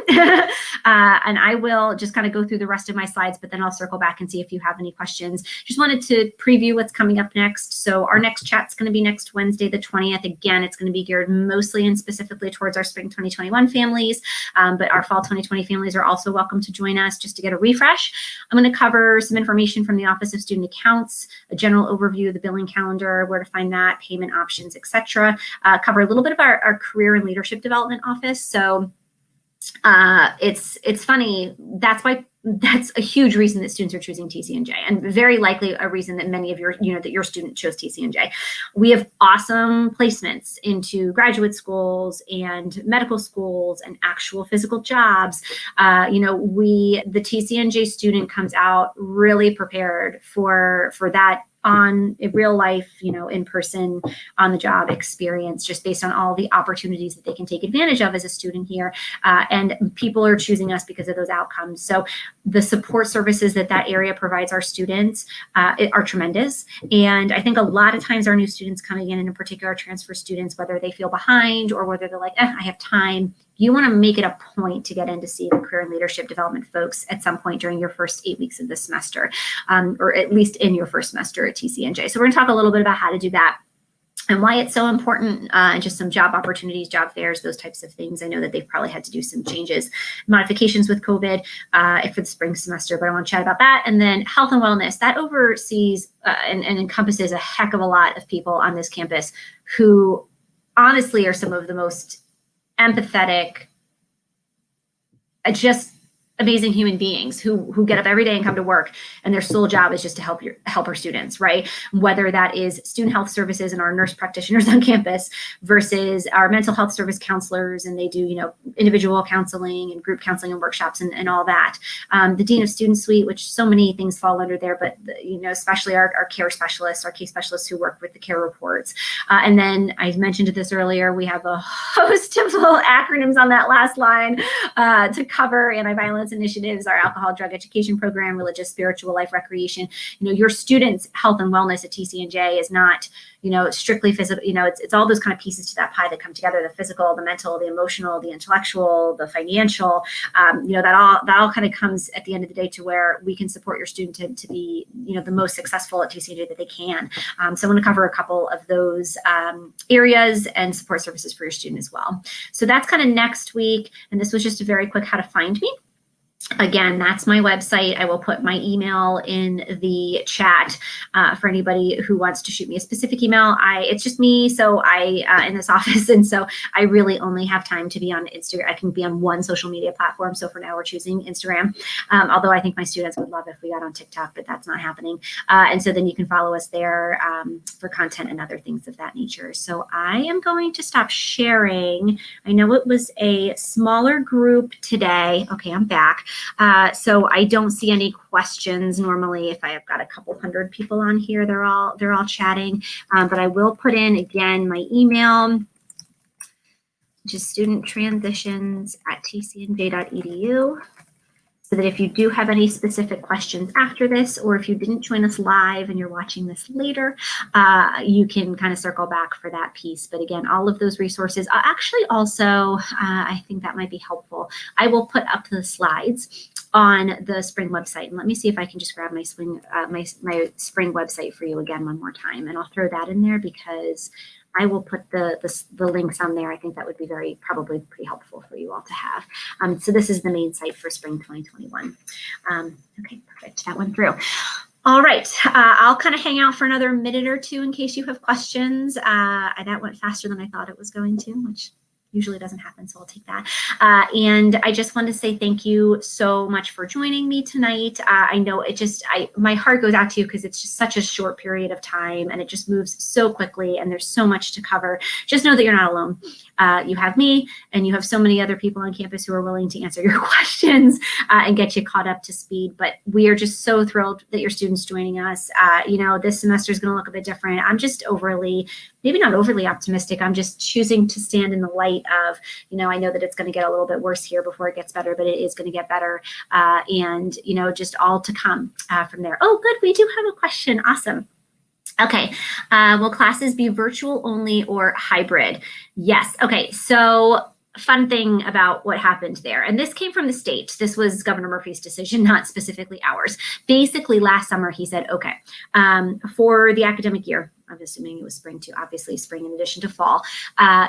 And I will just kind of go through the rest of my slides, but then I'll circle back and see if you have any questions. Just wanted to preview what's coming up next. So our next chat's going to be next Wednesday, the 20th. Again, it's going to be geared mostly and specifically towards our spring 2021 families, but our fall 2020 families are also welcome to join us just to get a refresh. I'm going to cover some information from the Office of Student Accounts, a general overview of the billing calendar, where to find that, payment options, etc. Cover a little bit of our career and leadership development office. So it's funny. That's a huge reason that students are choosing Tcnj, and very likely a reason that many of that your student chose Tcnj. We have awesome placements into graduate schools and medical schools and actual physical jobs. The Tcnj student comes out really prepared for that on a real life, in person, on the job experience, just based on all the opportunities that they can take advantage of as a student here. And people are choosing us because of those outcomes. So the support services that area provides our students are tremendous. And I think a lot of times our new students coming in particular transfer students, whether they feel behind or whether they're like, I have time, you want to make it a point to get in to see the career and leadership development folks at some point during your first 8 weeks of the semester, or at least in your first semester at Tcnj. So we're going to talk a little bit about how to do that and why it's so important, and just some job opportunities, job fairs, those types of things. I know that they've probably had to do some changes, modifications with COVID for the spring semester, but I want to chat about that. And then health and wellness, that oversees and encompasses a heck of a lot of people on this campus who honestly are some of the most empathetic, just amazing human beings who get up every day and come to work, and their sole job is just to help our students, right? Whether that is student health services and our nurse practitioners on campus versus our mental health service counselors, and they do, individual counseling and group counseling and workshops and all that. The Dean of Student Suite, which so many things fall under there, but especially our care specialists, our case specialists who work with the care reports. And then I mentioned this earlier, we have a host of little acronyms on that last line to cover: anti-violence initiatives, our alcohol drug education program, religious, spiritual life, recreation. Your students' health and wellness at Tcnj is not, strictly physical. It's all those kind of pieces to that pie that come together: the physical, the mental, the emotional, the intellectual, the financial. That all kind of comes at the end of the day to where we can support your student to be, the most successful at Tcnj that they can. So I want to cover a couple of those areas and support services for your student as well. So that's kind of next week. And this was just a very quick how to find me. Again, that's my website. I will put my email in the chat for anybody who wants to shoot me a specific email. It's just me, so in this office, and so I really only have time to be on Instagram. I can be on one social media platform. So for now, we're choosing Instagram. Although I think my students would love if we got on TikTok, but that's not happening. And so then you can follow us there for content and other things of that nature. So I am going to stop sharing. I know it was a smaller group today. Okay, I'm back. So I don't see any questions normally. If I have got a couple hundred people on here, they're all chatting. But I will put in again my email, just studenttransitions@tcnj.edu. So that if you do have any specific questions after this, or if you didn't join us live and you're watching this later, you can kind of circle back for that piece. But again, all of those resources, actually also, I think that might be helpful. I will put up the slides on the Spring website. And let me see if I can just grab my Spring website for you again one more time. And I'll throw that in there because I will put the links on there. I think that would be probably pretty helpful for you all to have. So this is the main site for Spring 2021. Okay, perfect. That went through. All right, I'll kind of hang out for another minute or two in case you have questions. That went faster than I thought it was going to, which usually doesn't happen, so I'll take that. And I just want to say thank you so much for joining me tonight. I know my heart goes out to you because it's just such a short period of time and it just moves so quickly and there's so much to cover. Just know that you're not alone. You have me and you have so many other people on campus who are willing to answer your questions and get you caught up to speed. But we are just so thrilled that your students joining us. This semester is going to look a bit different. I'm just maybe not overly optimistic. I'm just choosing to stand in the light of, I know that it's going to get a little bit worse here before it gets better, but it is going to get better. And just all to come from there. Oh, good. We do have a question. Awesome. Okay. Will classes be virtual only or hybrid? Yes. Okay. So fun thing about what happened there. And this came from the state. This was Governor Murphy's decision, not specifically ours. Basically, last summer, he said, okay, for the academic year, I'm assuming it was spring too, obviously spring in addition to fall,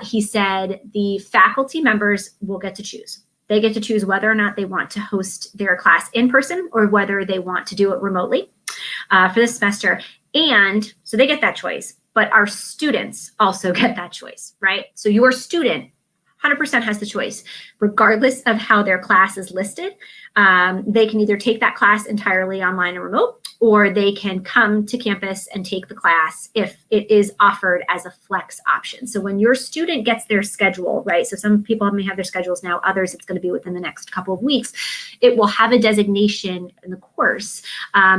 he said the faculty members will get to choose. They get to choose whether or not they want to host their class in person or whether they want to do it remotely for this semester. And so they get that choice, but our students also get that choice, right? So your student 100% has the choice, regardless of how their class is listed. They can either take that class entirely online and remote, or they can come to campus and take the class if it is offered as a flex option. So when your student gets their schedule, right? So some people may have their schedules now, others it's going to be within the next couple of weeks. It will have a designation in the course.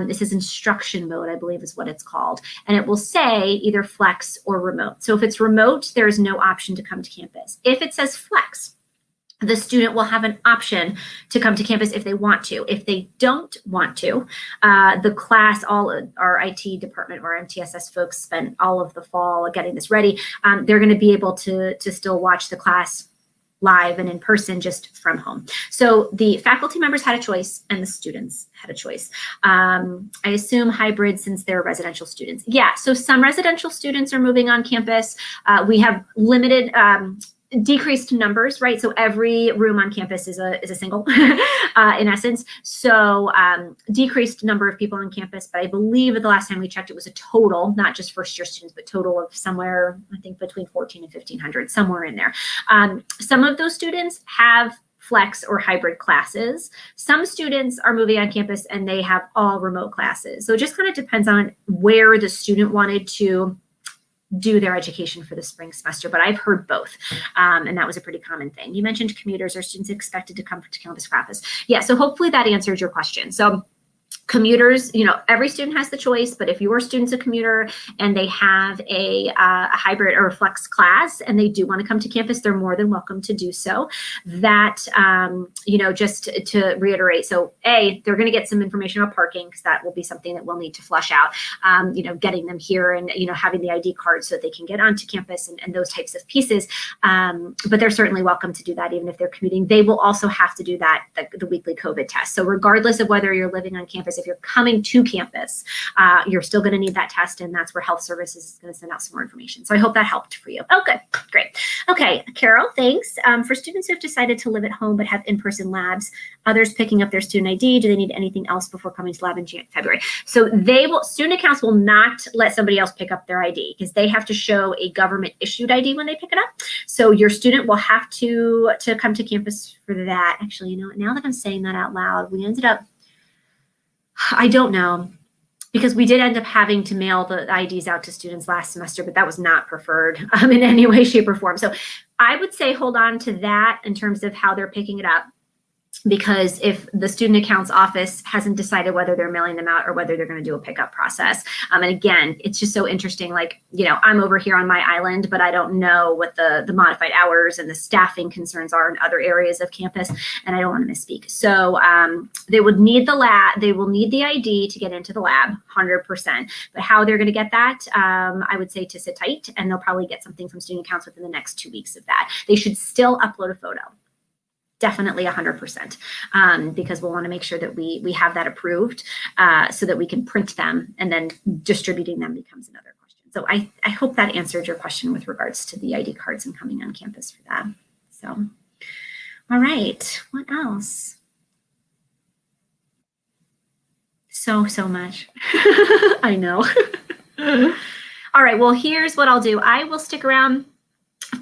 This is instruction mode, I believe is what it's called. And it will say either flex or remote. So if it's remote, there is no option to come to campus. If it says flex, the student will have an option to come to campus if they want to. If they don't want to, the class, all our IT department or MTSS folks spent all of the fall getting this ready. They're going to be able to still watch the class live and in person just from home. So the faculty members had a choice and the students had a choice. I assume hybrid since they're residential students. Yeah, so some residential students are moving on campus. We have limited decreased numbers, right? So every room on campus is a single in essence. So decreased number of people on campus, but I believe the last time we checked, it was a total, not just first year students, but total of somewhere, I think between 14 and 1,500, somewhere in there. Some of those students have flex or hybrid classes. Some students are moving on campus and they have all remote classes. So it just kind of depends on where the student wanted to do their education for the spring semester, but I've heard both. And that was a pretty common thing. You mentioned commuters. Are students expected to come to campus for office? Yeah, so hopefully that answered your question. So commuters, every student has the choice, but if your student's a commuter and they have a hybrid or a flex class and they do want to come to campus, they're more than welcome to do so. That, just to reiterate, so A, they're going to get some information about parking because that will be something that we'll need to flush out, getting them here and, having the ID card so that they can get onto campus and those types of pieces. But they're certainly welcome to do that even if they're commuting. They will also have to do that, the weekly COVID test. So regardless of whether you're living on campus, if you're coming to campus, you're still going to need that test, and that's where Health Services is going to send out some more information. So I hope that helped for you. Oh, good. Great. Okay, Carol, thanks. For students who have decided to live at home but have in-person labs, others picking up their student ID, do they need anything else before coming to lab in February? So student accounts will not let somebody else pick up their ID because they have to show a government-issued ID when they pick it up. So your student will have to come to campus for that. Actually, now that I'm saying that out loud, we ended up, I don't know, because we did end up having to mail the IDs out to students last semester, but that was not preferred in any way, shape, or form. So I would say hold on to that in terms of how they're picking it up, because if the student accounts office hasn't decided whether they're mailing them out or whether they're going to do a pickup process. And again, it's just so interesting. Like, I'm over here on my island, but I don't know what the modified hours and the staffing concerns are in other areas of campus, and I don't want to misspeak. So they would need the lab. They will need the ID to get into the lab, 100%. But how they're going to get that, I would say to sit tight, and they'll probably get something from student accounts within the next 2 weeks of that. They should still upload a photo. Definitely 100%, because we'll want to make sure that we have that approved so that we can print them, and then distributing them becomes another question. So I hope that answered your question with regards to the ID cards and coming on campus for that. So, all right, what else? So much. I know. All right, well, here's what I'll do. I will stick around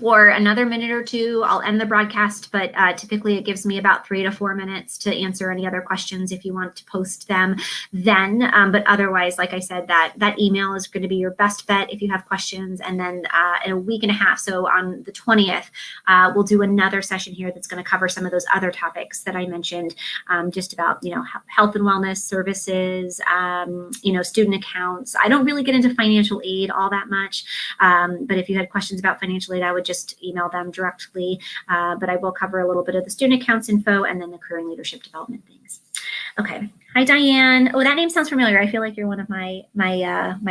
for another minute or two. I'll end the broadcast, but typically it gives me about 3 to 4 minutes to answer any other questions if you want to post them then. But otherwise, like I said, that email is going to be your best bet if you have questions. And then in a week and a half, so on the 20th, we'll do another session here that's going to cover some of those other topics that I mentioned, just about, health and wellness services, student accounts. I don't really get into financial aid all that much, but if you had questions about financial aid, I would just email them directly, but I will cover a little bit of the student accounts info and then the career and leadership development things. Okay. Hi, Diane. Oh, that name sounds familiar. I feel like you're one of my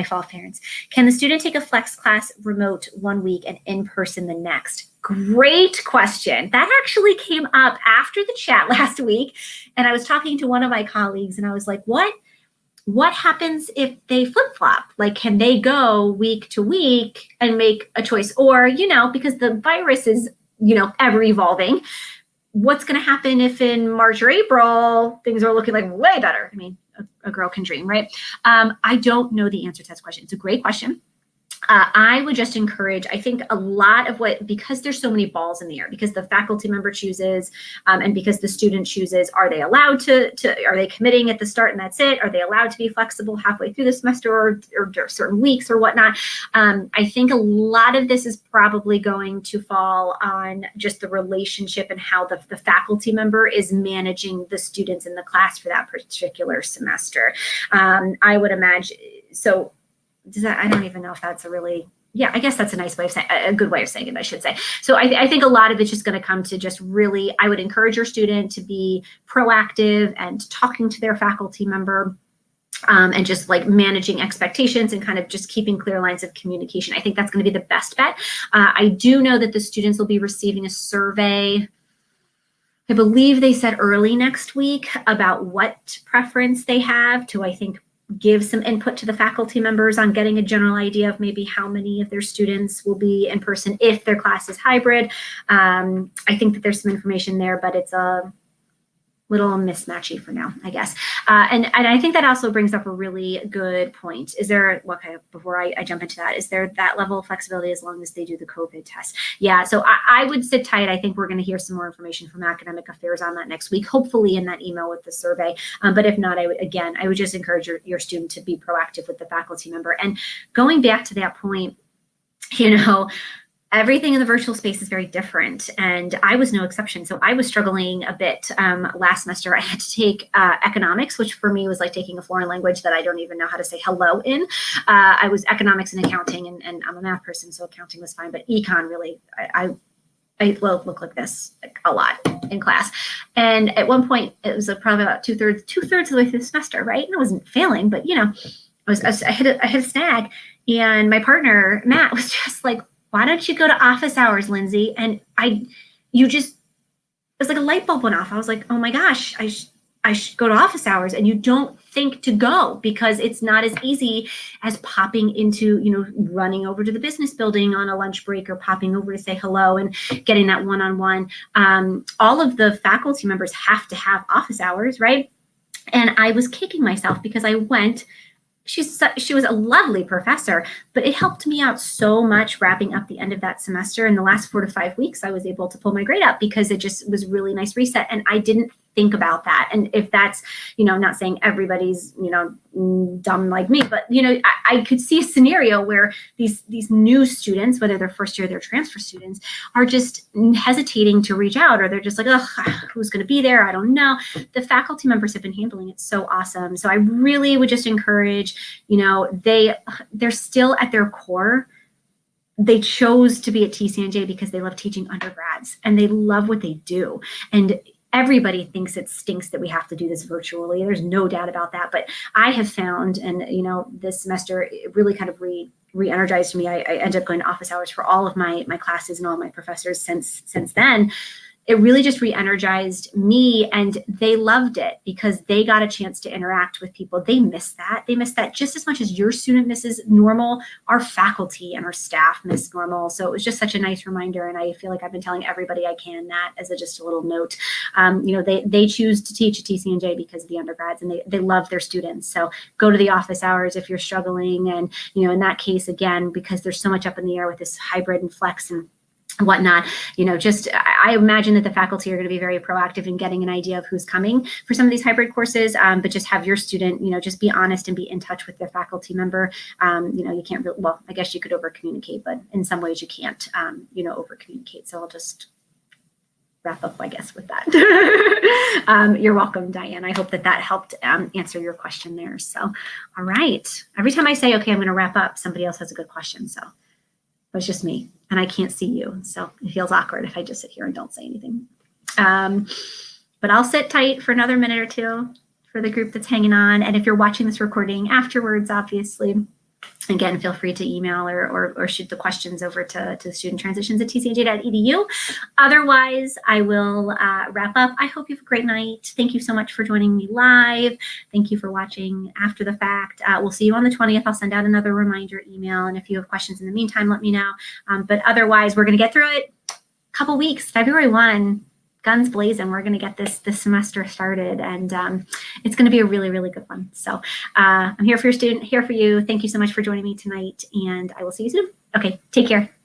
fall parents. Can the student take a flex class remote 1 week and in person the next? Great question. That actually came up after the chat last week, and I was talking to one of my colleagues, and I was like, what happens if they flip-flop? Like, can they go week to week and make a choice? Or, because the virus is, ever evolving, what's going to happen if in March or April, things are looking like way better? I mean, a girl can dream, right? I don't know the answer to that question. It's a great question. I would just encourage, I think a lot of because there's so many balls in the air, because the faculty member chooses and because the student chooses, are they allowed are they committing at the start and that's it? Are they allowed to be flexible halfway through the semester or certain weeks or whatnot? I think a lot of this is probably going to fall on just the relationship and how the faculty member is managing the students in the class for that particular semester. I would imagine, so I don't even know if that's I guess that's a nice way of saying, a good way of saying it, I should say. So I think a lot of it's just going to come to just really, I would encourage your student to be proactive and talking to their faculty member and just like managing expectations and kind of just keeping clear lines of communication. I think that's going to be the best bet. I do know that the students will be receiving a survey. I believe they said early next week about what preference they have to, I think, give some input to the faculty members on getting a general idea of maybe how many of their students will be in person if their class is hybrid. I think that there's some information there, but it's a little mismatchy for now, I guess. And I think that also brings up a really good point. Is there, okay, before I jump into that, is there that level of flexibility as long as they do the COVID test? Yeah, so I would sit tight. I think we're going to hear some more information from academic affairs on that next week, hopefully in that email with the survey. But if not, I would just encourage your student to be proactive with the faculty member. And going back to that point, everything in the virtual space is very different, and I was no exception. So I was struggling a bit last semester. I had to take economics, which for me was like taking a foreign language that I don't even know how to say hello in. I was economics and accounting, and I'm a math person, so accounting was fine. But econ really, I look like this a lot in class. And at one point, it was probably about two-thirds of the way through the semester, right? And I wasn't failing, but I hit a snag, and my partner Matt was just like, why don't you go to office hours, Lindsay? And it was like a light bulb went off. I was like, oh my gosh, I should go to office hours. And you don't think to go because it's not as easy as popping into, running over to the business building on a lunch break or popping over to say hello and getting that one-on-one. All of the faculty members have to have office hours, right? And I was kicking myself because I went. She was a lovely professor, but it helped me out so much wrapping up the end of that semester. In the last 4 to 5 weeks, I was able to pull my grade up because it just was really nice reset. And I didn't think about that. And if that's, not saying everybody's, dumb like me, but, I could see a scenario where these new students, whether they're first year, they're transfer students, are just hesitating to reach out, or they're just like, oh, who's going to be there? I don't know. The faculty members have been handling it so awesome. So I really would just encourage, they're still at their core. They chose to be at Tcnj because they love teaching undergrads and they love what they do. And everybody thinks it stinks that we have to do this virtually. There's no doubt about that. But I have found, and this semester, it really kind of re-energized me. I ended up going to office hours for all of my classes and all my professors since then. It really just re-energized me, and they loved it because they got a chance to interact with people. They miss that. They miss that just as much as your student misses normal. Our faculty and our staff miss normal. So it was just such a nice reminder, and I feel like I've been telling everybody I can that as just a little note. They choose to teach at TCNJ because of the undergrads, and they love their students. So go to the office hours if you're struggling, and in that case, again, because there's so much up in the air with this hybrid and flex and whatnot, I imagine that the faculty are going to be very proactive in getting an idea of who's coming for some of these hybrid courses, but just have your student, just be honest and be in touch with their faculty member. You can't really, well, I guess you could over communicate, but in some ways you can't, over communicate. So I'll just wrap up, I guess, with that. You're welcome, Diane. I hope that helped answer your question there. So, all right. Every time I say, okay, I'm going to wrap up, somebody else has a good question. So it's just me, and I can't see you. So it feels awkward if I just sit here and don't say anything. But I'll sit tight for another minute or two for the group that's hanging on. And if you're watching this recording afterwards, obviously, again, feel free to email or shoot the questions over to studenttransitions@tcnj.edu. Otherwise, I will wrap up. I hope you have a great night. Thank you so much for joining me live. Thank you for watching after the fact. We'll see you on the 20th. I'll send out another reminder email. And if you have questions in the meantime, let me know. But otherwise, we're going to get through it. A couple weeks, February 1. Guns blazing, we're going to get this semester started, and It's going to be a really, really good one. So I'm here for your student, here for you. Thank you so much for joining me tonight, and I will see you soon. Okay, take care.